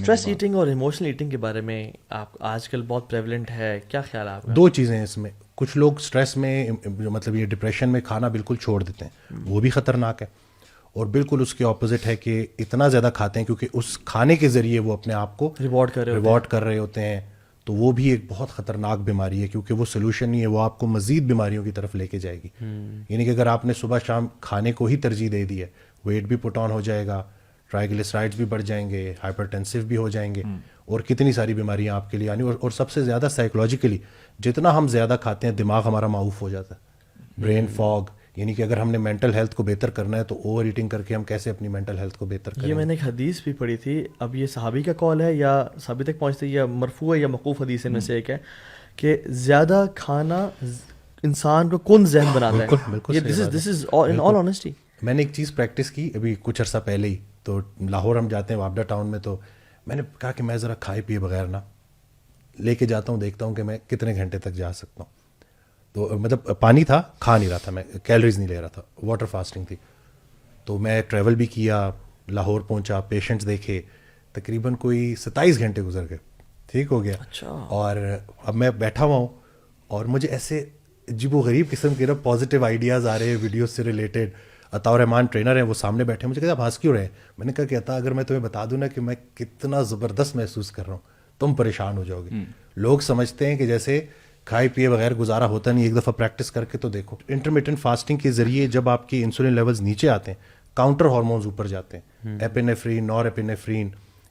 Stress eating اور emotional eating کے بارے میں آپ آج کل بہت پریولنٹ ہے, کیا خیال ہے آپ کا؟ دو چیزیں ہیں اس میں. کچھ لوگ اسٹریس میں مطلب یہ ڈپریشن میں کھانا بالکل چھوڑ دیتے ہیں, وہ بھی خطرناک ہے. اور بالکل اس کے اپوزٹ ہے کہ اتنا زیادہ کھاتے ہیں کیونکہ اس کھانے کے ذریعے وہ اپنے آپ کو ریوارڈ کر رہے ہوتے ہیں, تو وہ بھی ایک بہت خطرناک بیماری ہے کیونکہ وہ سولوشن نہیں ہے, وہ آپ کو مزید بیماریوں کی طرف لے کے جائے گی. یعنی کہ اگر آپ نے صبح شام کھانے کو ہی ترجیح دے دی ہے, ویٹ بھی پٹ آن ہو جائے گا, ٹرائیگلیسرائڈز بھی بڑھ جائیں گے, ہائپر ٹینسو بھی ہو جائیں گے, اور کتنی ساری بیماریاں آپ کے لیے آنی. اور سب سے زیادہ سائیکولوجیکلی جتنا ہم زیادہ کھاتے ہیں دماغ ہمارا معاف ہو جاتا ہے, برین فاگ. یعنی کہ اگر ہم نے مینٹل ہیلتھ کو بہتر کرنا ہے تو اوور ایٹنگ کر کے ہم کیسے اپنی مینٹل ہیلتھ کو بہتر کریں. یہ میں نے ایک حدیث بھی پڑھی تھی, اب یہ صحابی کا قول ہے یا صحابی تک پہنچتی ہے یا مرفوع ہے یا موقوف حدیث میں سے ایک ہے کہ زیادہ کھانا انسان کو کن ذہن بناتا ہے. دس از ان آل آنیسٹی. میں نے ایک چیز پریکٹس کی ابھی کچھ عرصہ پہلے ہی, تو لاہور ہم جاتے ہیں وابڈا ٹاؤن میں, تو میں نے کہا کہ میں ذرا کھائے پیے بغیر نا لے کے جاتا ہوں, دیکھتا ہوں کہ میں کتنے گھنٹے تک جا سکتا ہوں. تو مطلب پانی تھا, کھا نہیں رہا تھا میں, کیلریز نہیں لے رہا تھا, واٹر فاسٹنگ تھی. تو میں ٹریول بھی کیا, لاہور پہنچا, پیشنٹس دیکھے, تقریباً کوئی 27 گھنٹے گزر گئے, ٹھیک ہو گیا. اور اب میں بیٹھا ہوا ہوں اور مجھے ایسے عجیب و غریب قسم کے نا پازیٹیو آئیڈیاز آ رہے ہیں ویڈیوز سے ریلیٹڈ. عطا الرحمان ٹرینر ہیں, وہ سامنے بیٹھے, مجھے کہتے آپ ہنس کیوں رہے ہیں؟ میں نے کہا کہ عطا اگر میں تمہیں بتا دوں نا کہ میں کتنا زبردست محسوس کر رہا ہوں تم پریشان ہو جاؤ گے. لوگ سمجھتے ہیں کہ جیسے کھائے پیے بغیر گزارا ہوتا نہیں, ایک دفعہ پریکٹس کر کے تو دیکھو. انٹرمیٹنٹ فاسٹنگ کے ذریعے جب آپ کی انسولین لیولز نیچے آتے ہیں, کاؤنٹر ہارمونز اوپر جاتے ہیں, ایپینیفرین, نور ایپینیفرین,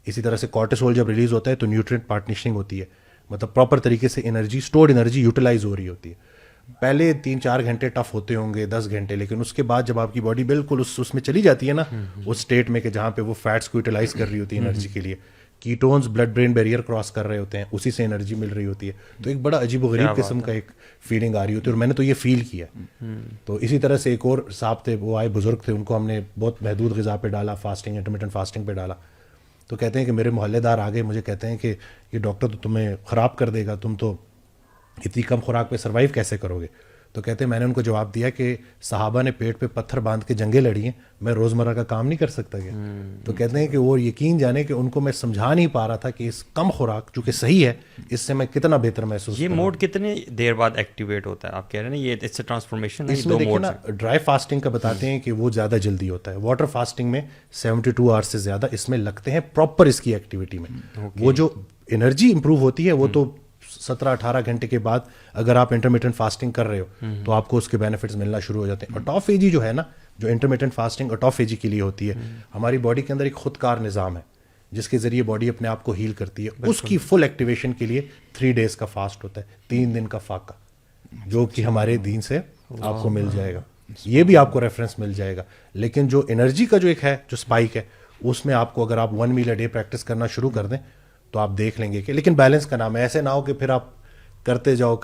اسی طرح سے کورٹیسول جب ریلیز ہوتا ہے تو نیوٹرینٹ پارٹنشنگ ہوتی ہے, مطلب پراپر طریقے سے انرجی, اسٹورڈ انرجی یوٹیلائز ہو رہی ہوتی ہے. پہلے 3-4 گھنٹے ٹف ہوتے ہوں گے, 10 گھنٹے, لیکن اس کے بعد جب آپ کی باڈی بالکل اس میں چلی جاتی ہے نا, اس اسٹیٹ میں کہ جہاں پہ وہ فیٹس کو یوٹیلائز کر رہی ہوتی ہے انرجی کے لیے, ketones blood brain barrier cross کر رہے ہوتے ہیں, اسی سے انرجی مل رہی ہوتی ہے. تو ایک بڑا عجیب و غریب قسم کا ایک فیلنگ آ رہی ہوتی ہے, اور میں نے تو یہ فیل کیا. تو اسی طرح سے ایک اور صاحب تھے, وہ آئے بزرگ تھے, ان کو ہم نے بہت محدود غذا پہ ڈالا, فاسٹنگ, انٹرمیٹنٹ فاسٹنگ پہ ڈالا. تو کہتے ہیں کہ میرے محلے دار آگے مجھے کہتے ہیں کہ یہ ڈاکٹر تو تمہیں خراب کر دے گا, تم تو اتنی کم خوراک پہ سروائیو کیسے کرو گے. تو کہتے ہیں میں نے ان کو جواب دیا کہ صحابہ نے پیٹ پہ پتھر باندھ کے جنگیں لڑی ہیں, میں روزمرہ کا کام نہیں کر سکتا کیا. تو کہتے ہیں کہ وہ یقین جانے کہ ان کو میں سمجھا نہیں پا رہا تھا کہ اس کم خوراک جو کہ صحیح ہے, اس سے میں کتنا بہتر محسوس. یہ موڈ کتنے دیر بعد ایکٹیویٹ ہوتا ہے آپ کہہ رہے ہیں یہ اٹس اے ٹرانسفارمیشن. اس میں دیکھیں نا, ڈرائی فاسٹنگ کا بتاتے ہیں کہ وہ زیادہ جلدی ہوتا ہے, واٹر فاسٹنگ میں 72 آورس سے زیادہ اس میں لگتے ہیں پراپر اس کی ایکٹیویٹی میں. وہ جو انرجی امپروو ہوتی ہے وہ تو 17-18 گھنٹے کے بعد اگر آپ انٹرمیٹنٹ فاسٹنگ کر رہے ہو تو آپ کو اس کے بینیفٹس ملنا شروع ہو جاتے ہیں. آٹوفیجی جو ہے نا, جو انٹرمیٹنٹ فاسٹنگ آٹوفیجی کے لیے ہوتی ہے, ہماری باڈی کے اندر ایک خود کار نظام ہے جس کے ذریعے باڈی اپنے آپ کو ہیل کرتی ہے. اس کی فل ایکٹیویشن کے لیے 3 days کا فاسٹ ہوتا ہے, 3 دن کا فاقہ, جو کہ ہمارے دین سے آپ کو مل جائے گا. یہ بھی آپ کو ریفرنس مل جائے گا. لیکن جو انرجی کا جو ایک ہے, جو اسپائک ہے, اس میں آپ کو اگر آپ 1 meal a day پریکٹس کرنا شروع کر دیں تو آپ دیکھ لیں گے کہ, لیکن بیلنس کا نام ہے, ایسے نہ ہو کہ پھر آپ کرتے جاؤ.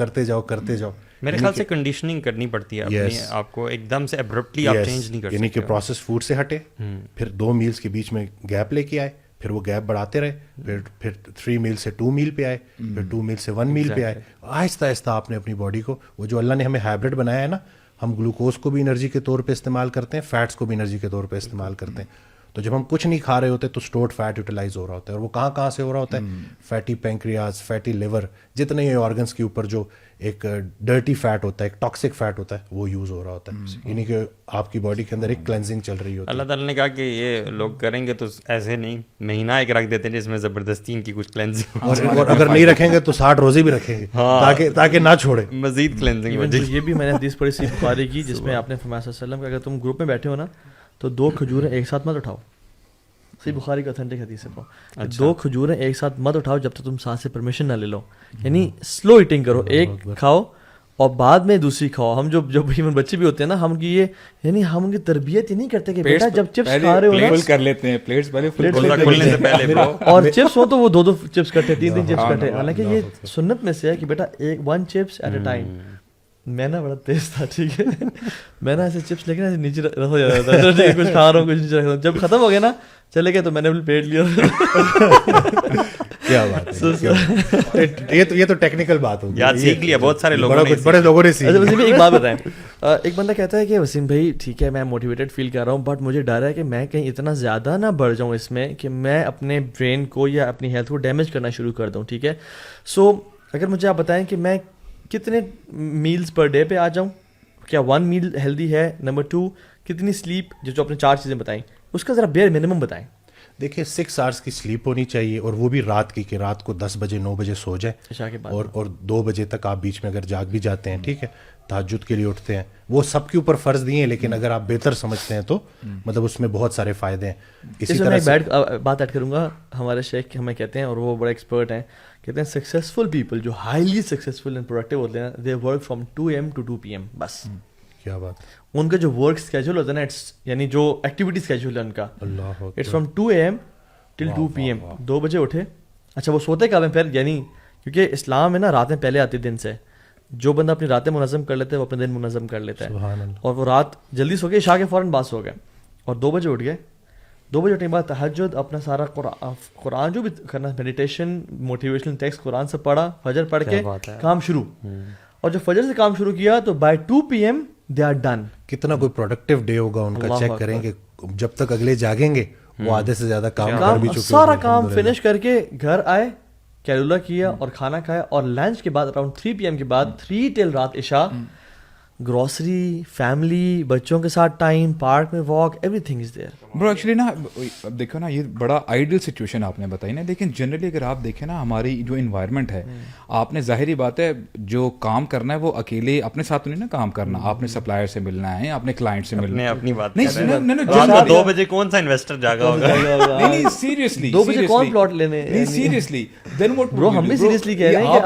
میرے خیال سے کنڈیشننگ کرنی پڑتی ہے اپنی آپ کو, ایک دم سے ابرپٹلی آپ چینج نہیں کر سکتے. یعنی کہ پروسیس فوڈ سے ہٹے, پھر 2 meals کے بیچ میں گیپ لے کے آئے, پھر وہ گیپ بڑھاتے رہے, پھر 3 meal سے 2 meal پہ آئے, پھر 2 meal سے 1 meal پہ آئے. آہستہ آہستہ آپ نے اپنی باڈی کو, وہ جو اللہ نے ہمیں ہائبرڈ بنایا ہے نا, ہم گلوکوز کو بھی انرجی کے طور پہ استعمال کرتے ہیں, فیٹس کو بھی انرجی کے طور پہ استعمال کرتے ہیں. تو جب ہم کچھ نہیں کھا رہے ہوتے تو اسٹورڈ فیٹ یوٹیلائز ہو رہا ہوتا ہے, اور وہ کہاں سے ہو رہا ہوتا ہے, فیٹی پینکریاز, فیٹی لیور, جتنے یہ آرگنس کے اوپر جو ایک ڈرٹی فیٹ ہوتا ہے, ایک ٹاکسک فیٹ ہوتا ہے, وہ یوز ہو رہا ہوتا ہے. یعنی کہ آپ کی باڈی کے اندر ایک کلینزنگ چل رہی ہوتی ہے. اللہ تعالیٰ نے کہا کہ یہ لوگ کریں گے تو ایسے نہیں, مہینہ ایک رکھ دیتے ہیں جس میں زبردستی ان کی کچھ کلینزنگ, اور اگر نہیں رکھیں گے تو 60 روزے بھی رکھیں گے تاکہ نہ چھوڑے مزید کلینزنگ. یہ بھی میں نے حدیث پڑھی صحیح بخاری کی, جس میں آپ نے فرمایا صلی اللہ علیہ وسلم کہ اگر تم گروپ میں بیٹھے ہو نا تو 2 کھجوریں ایک ساتھ مت اٹھاؤ. صحیح بخاری کا اتھینٹک حدیث ہے. 2 کھجوریں ایک ساتھ مت اٹھاؤ جب تک تم ساتھ سے پرمیشن نہ لے لو. یعنی سلو ایٹنگ کرو, ایک کھاؤ اور بعد میں دوسری کھاؤ. ہم جب ایون بچے بھی ہوتے ہیں نا, ہم کی یہ یعنی ہم ان کی تربیت ہی نہیں کرتے کہ بیٹا جب چپس کھا رہے ہو فل کر لیتے ہیں, پلیٹس پہلے کھولنے سے پہلے اور چپس ہو تو وہ 2 چپس کٹے, 3 چپس کٹے. حالانکہ یہ سنت میں سے ہے کہ بیٹا 1 چپس ایٹ اے ٹائم. میں نا بڑا تیز تھا, ٹھیک ہے, میں نا ایسے چپس لے کے نا نیچے رکھ ہو جاتا تھا, کچھ کھا رہا ہوں کچھ نیچے رکھ. جب ختم ہو گیا نا چلے گئے تو میں نے پلیٹ لیا. کیا بات ہے, یہ تو ٹیکنیکل بات ہوگی, یاد سیکھ لیا بہت سارے لوگوں نے, بڑے لوگوں نے سیکھ. اچھا وسیم بھائی ایک بات بتائیں, ایک بندہ کہتا ہے کہ وسیم بھائی ٹھیک ہے میں موٹیویٹڈ فیل کر رہا ہوں بٹ مجھے ڈر ہے کہ میں کہیں اتنا زیادہ نہ بڑھ جاؤں اس میں کہ میں اپنے برین کو یا اپنی ہیلتھ کو ڈیمیج کرنا شروع کر دوں, ٹھیک ہے. سو اگر مجھے آپ بتائیں کہ میں کتنے میلز پر ڈے پہ آ جاؤں, کیا 1 میل ہیلدی ہے, نمبر 2 کتنی سلیپ, جو آپ نے 4 چیزیں بتائیں اس کا ذرا بیئر منیمم بتائیں. دیکھیں 6 آورس کی سلیپ ہونی چاہیے, اور وہ بھی رات کی, کہ رات کو 10 بجے 9 بجے سو جائیں, عشاء کے بعد, اور 2 بجے تک آپ بیچ میں اگر جاگ بھی جاتے ہیں, ٹھیک ہے, تہجد کے لیے اٹھتے ہیں, وہ سب کے اوپر فرض نہیں ہے, لیکن اگر آپ بہتر سمجھتے ہیں تو مطلب اس میں بہت سارے فائدے ہیں. اسی طرح میں ایک بات ایڈ کروں گا, ہمارے شیخ ہمیں کہتے ہیں اور وہ بڑے ایکسپرٹ ہیں, کہتے ہیں سکسیزفل پیپل جو ہائیلی سکسیزفل اینڈ پروڈکٹیو ہوتے ہیں they work from 2 AM to 2 PM بس. کیا بات, ان کا جو ورک اسکیجول ہوتا ہے نا, یعنی جو ایکٹیویٹی اسکیجول ہے ان کا, اللہ it's from 2 AM till 2 PM. 2 بجے اٹھے. اچھا وہ سوتے کب ہیں پھر, یعنی کیونکہ اسلام میں نا راتیں پہلے آتی دن سے, جو بندہ اپنی راتیں منظم کر لیتا ہے وہ اپنے دن منظم کر لیتا ہے, اور وہ رات جلدی سو گئے, عشاء کے فوراً بعد سو گئے, اور 2 بجے اٹھ گئے. 2 بجے اٹھنے کے بعد تہجد, اپنا سارا قرآن جو بھی کرنا, میڈیٹیشن, موٹیویشنل ٹیکسٹ قرآن سے پڑھا, فجر پڑھ کے کام شروع, اور جب فجر سے کام شروع کیا تو by 2 PM they are done. کتنا کوئی پروڈکٹیو ڈے ہوگا ان کا, چیک کریں گے جب تک اگلے جاگیں گے وہ آدھے سے زیادہ کام کر بھی چکے, سارا کام فنش کر کے گھر آئے, کیلولا کیا اور کھانا کھایا, اور لنچ کے بعد اراؤنڈ 3 PM کے بعد 3 till رات عشاء, گروسری, فیملی, بچوں کے ساتھ ٹائم, پارک میں walk, every thing is there. برو ایکچولی نا دیکھو نا, یہ بڑا آئیڈیل سچویشن آپ نے بتائی نا, لیکن جنرلی اگر آپ دیکھیں نا ہماری جو انوائرمنٹ ہے, آپ نے ظاہری بات ہے جو کام کرنا ہے وہ اکیلے اپنے ساتھ نہیں نا کام کرنا, آپ نے سپلائر سے ملنا ہے, اپنے کلائنٹ سے ملنا ہے, اپنی بات نہیں 2 بجے کون سا انویسٹر جاگا ہوگا, نہیں سیریسلی 2 بجے کون پلاٹ لینے, نہیں سیریسلی دین واٹ برو ہم بھی سیریسلی کہہ رہے ہیں کہ آپ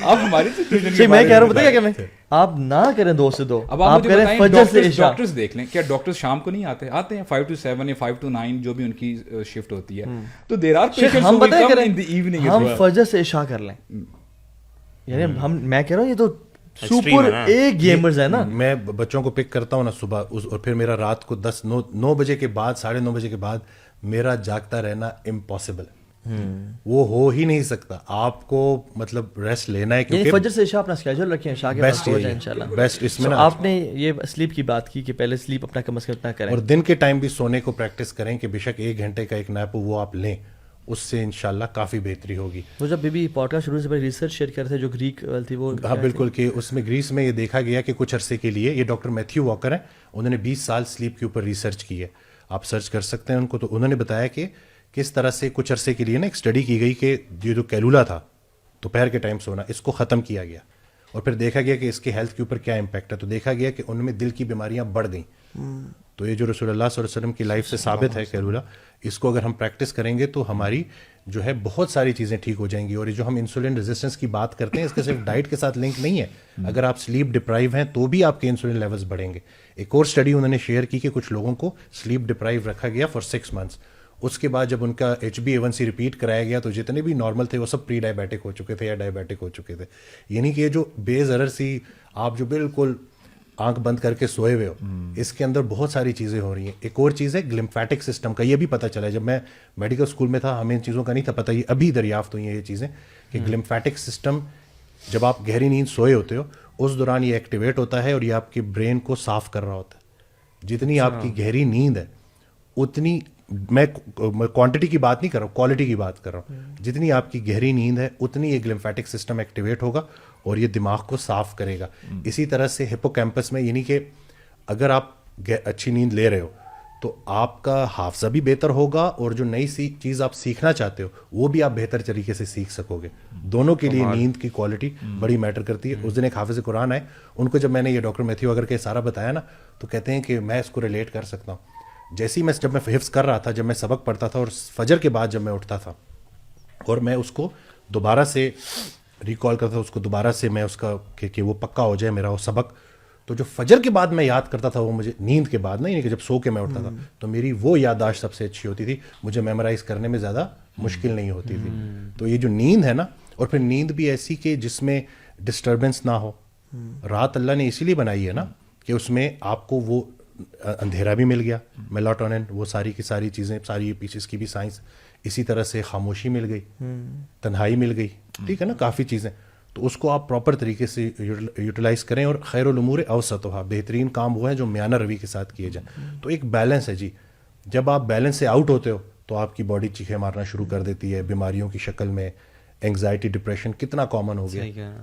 آپ ہماری سچویشن میں کہہ رہا ہوں, پتہ کیا میں, آپ نہ کریں 2 سے 2, اب آپ کریں فجر سے عشاء. ڈاکٹرز دیکھ لیں, کیا ڈاکٹرز شام کو نہیں آتے ہیں 5 to 7 یا 5 to 9 جو بھی ان کی شفٹ ہوتی ہے, تو دیر آر پیشنٹس ہم ہو ول کم کریں ان دی ایوننگ, ہم فجر سے عشاء کر لیں, یعنی ہم, میں کہہ رہا ہوں یہ تو سپر اے گیمرز ہیں نا. میں بچوں کو پک کرتا ہوں نا صبح, اور پھر میرا رات کو 9 بجے کے بعد 9:30 بجے کے بعد میرا جاگتا رہنا امپاسبل ہے, وہ ہو ہی نہیں سکتا. آپ کو مطلب ریسٹ لینا ہے, کیونکہ فجر سے عشاء اپنا اسکیجول رکھیں, عشاء کے بعد سو جائیں انشاءاللہ. بیسٹ اس میں نا آپ نے یہ سلیپ کی بات کی کہ پہلے سلیپ اپنا کم از کم اتنا کریں, اور دن کے ٹائم بھی سونے کو پریکٹس کریں, کہ بے شک 1 گھنٹے کا ایک نیپ وہ آپ لیں, اس سے انشاءاللہ کافی بہتری ہوگی. وہ جب بی پوڈ کاسٹ شروع سے پہلے ریسرچ شیئر کرتے جو گریک تھی وہ, ہاں بالکل, کہ اس میں گریس میں یہ دیکھا گیا کہ کچھ عرصے کے لیے, یہ ڈاکٹر میتھیو واکر ہیں, انہوں نے 20 سال سلیپ کے اوپر ریسرچ کی ہے, آپ سرچ کر سکتے ہیں ان کو. تو انہوں نے بتایا کہ کس طرح سے کچھ عرصے کے لیے نا ایک اسٹڈی کی گئی کہ یہ جو کیلولا تھا دوپہر کے ٹائم سونا, اس کو ختم کیا گیا, اور پھر دیکھا گیا کہ اس کے ہیلتھ کے اوپر کیا امپیکٹ ہے. تو دیکھا گیا کہ ان میں دل کی بیماریاں بڑھ گئیں. تو یہ جو رسول اللہ صلی اللہ علیہ وسلم کی لائف سے ثابت ہے کیلولا, اس کو اگر ہم پریکٹس کریں گے تو ہماری جو ہے بہت ساری چیزیں ٹھیک ہو جائیں گی. اور یہ جو ہم انسولین ریزسٹنس کی بات کرتے ہیں, اس کا صرف ڈائٹ کے ساتھ لنک نہیں ہے, اگر آپ سلیپ ڈپرائیو ہیں تو بھی آپ کے انسولین لیولز بڑھیں گے. ایک اور اسٹڈی انہوں نے شیئر کی کہ کچھ لوگوں کو سلیپ ڈپرائیو رکھا گیا فار 6 months, اس کے بعد جب ان کا HbA1c ریپیٹ کرایا گیا تو جتنے بھی نارمل تھے وہ سب پری ڈائبیٹک ہو چکے تھے یا ڈائبیٹک ہو چکے تھے. یعنی کہ یہ جو بے ضرر سی آپ جو بالکل آنکھ بند کر کے سوئے ہوئے ہو, اس کے اندر بہت ساری چیزیں ہو رہی ہیں. ایک اور چیز ہے گلمفیٹک سسٹم کا, یہ بھی پتہ چلا جب میں میڈیکل اسکول میں تھا, ہمیں ان چیزوں کا نہیں تھا پتہ, یہ ابھی دریافت ہوئی ہیں یہ چیزیں, کہ گلمفیٹک سسٹم جب آپ گہری نیند سوئے ہوتے ہو اس دوران یہ ایکٹیویٹ ہوتا ہے, اور یہ آپ کے برین کو صاف کر رہا ہوتا ہے. جتنی آپ کی گہری نیند ہے اتنی, میں کوانٹٹی کی بات نہیں کر رہا ہوں, کوالٹی کی بات کر رہا ہوں, جتنی آپ کی گہری نیند ہے اتنی یہ گلمفیٹک سسٹم ایکٹیویٹ ہوگا اور یہ دماغ کو صاف کرے گا. اسی طرح سے ہپوکیمپس میں, یعنی کہ اگر آپ اچھی نیند لے رہے ہو تو آپ کا حافظہ بھی بہتر ہوگا, اور جو نئی چیز آپ سیکھنا چاہتے ہو وہ بھی آپ بہتر طریقے سے سیکھ سکو گے. دونوں کے لیے نیند کی کوالٹی بڑی میٹر کرتی ہے. اس دن ایک حافظ قرآن آئے, ان کو جب میں نے یہ ڈاکٹر میتھیو اگر کے سارا بتایا نا, تو کہتے ہیں کہ میں اس کو ریلیٹ کر سکتا ہوں. جیسے ہی جب میں حفظ کر رہا تھا, جب میں سبق پڑھتا تھا, اور فجر کے بعد جب میں اٹھتا تھا اور میں اس کو دوبارہ سے ریکال کرتا تھا, اس کو دوبارہ سے میں اس کا کہ وہ پکا ہو جائے میرا وہ سبق, تو جو فجر کے بعد میں یاد کرتا تھا وہ مجھے نیند کے بعد نہیں, کہ جب سو کے میں اٹھتا تھا تو میری وہ یادداشت سب سے اچھی ہوتی تھی, مجھے میمورائز کرنے میں زیادہ مشکل نہیں ہوتی تھی. تو یہ جو نیند ہے نا, اور پھر نیند بھی ایسی کہ جس میں ڈسٹربنس نہ ہو. رات اللہ نے اسی لیے بنائی ہے نا کہ اس میں آپ کو وہ اندھیرا بھی مل گیا, میلاٹونن, وہ ساری کی ساری چیزیں, ساری پیچھے اس کی بھی سائنس, اسی طرح سے خاموشی مل گئی, تنہائی مل گئی, ٹھیک ہے نا, کافی چیزیں. تو اس کو آپ پراپر طریقے سے یوٹیلائز کریں. اور خیر الامور اوسطھا, بہترین کام وہ ہیں جو میانہ روی کے ساتھ کیے جائیں. تو ایک بیلنس ہے جی. جب آپ بیلنس سے آؤٹ ہوتے ہو تو آپ کی باڈی چیخیں مارنا شروع کر دیتی ہے بیماریوں کی شکل میں. انگزائٹی, ڈپریشن کتنا کامن ہو گیا.